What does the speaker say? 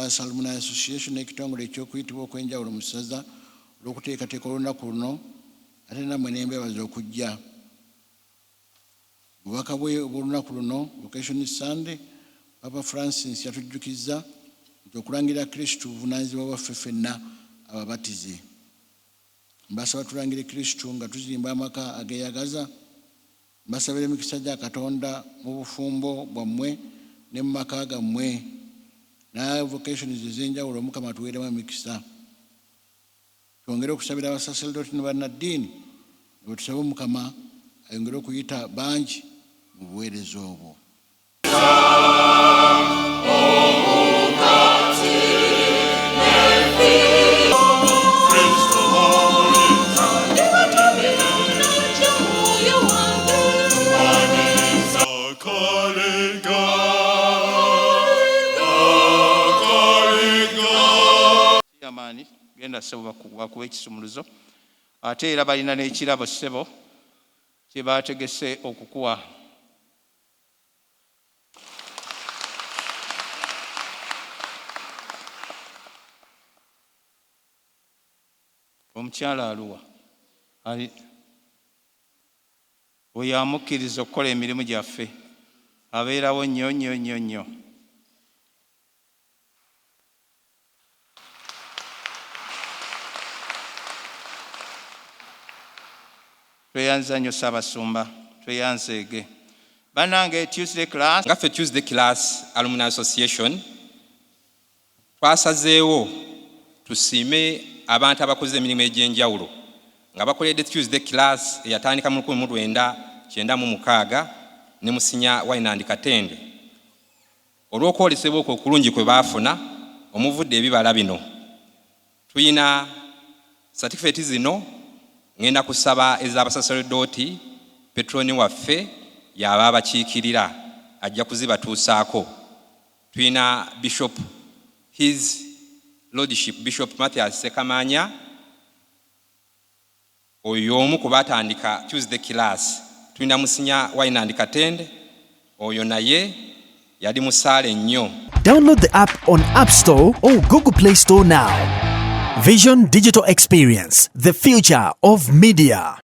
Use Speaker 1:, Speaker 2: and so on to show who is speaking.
Speaker 1: Class Alumni Association n'ekitongole eky'okuyitibwa okwenjawulo mu ssaza olw'okuteekateeka olunaku luno ate nammwe nembeebaza okujja. Obubaka bw'olunaku luno Vocation Sunday, Papa Francis yatujjukizza nti okulangira Kristo buvunaanyizibwa bwaffe ffenna ababatize. Mbasaba tulangire Kristo nga tuzimba amaka ageeyagaza. Mbasabira emikisa gya Katonda mu bufumbo bwammwe ne mu maka gammwe. Na vocations ez'enjawulo Mukama tuweeremu emikisa. Twongere okusabira abasaserdoti ne bannaddiini bwe tusaba Mukama ayongere okuyita bangi mu buweereza obwo. Genda ssebo bakuba ekisumuluzo ate era balina n'ekirabo ssebo kye baategese okukuwa. Omukyala aluwa oyo amukkiriza okukola emirimu gyaffe abeerawo nnyo nnyo nnyo nnyo. Tweyanza nnyo Ssaabasumba, tweyanzeege. Bannange Tuesday class.
Speaker 2: Ngaffe Tuesday class Alumni Association twasazeewo tusiime abantu abakoze emirimu egy'enjawulo nga bakoledde Tuesday class eyatandika mu 1996 ne Musinya Wine and Katende. Olw'okwolesebwa okwo okulungi kwe baafuna omuvudde ebibala bino. Tuyina certificate zino ngenda kusaba ez'abasaserdoti Petroni waffe yaba abakiikirira ajja kuzibatuusaako. Tuyina Bishop His Lordship Bishop Matthias Sekamanya oyo omu ku baatandika Tuesday class. Tuyina Musinya Wine and Katende oyo naye yali musaale nnyo.
Speaker 3: Download the app on App Store or Google Play Store now. Vision Digital Experience, the future of media.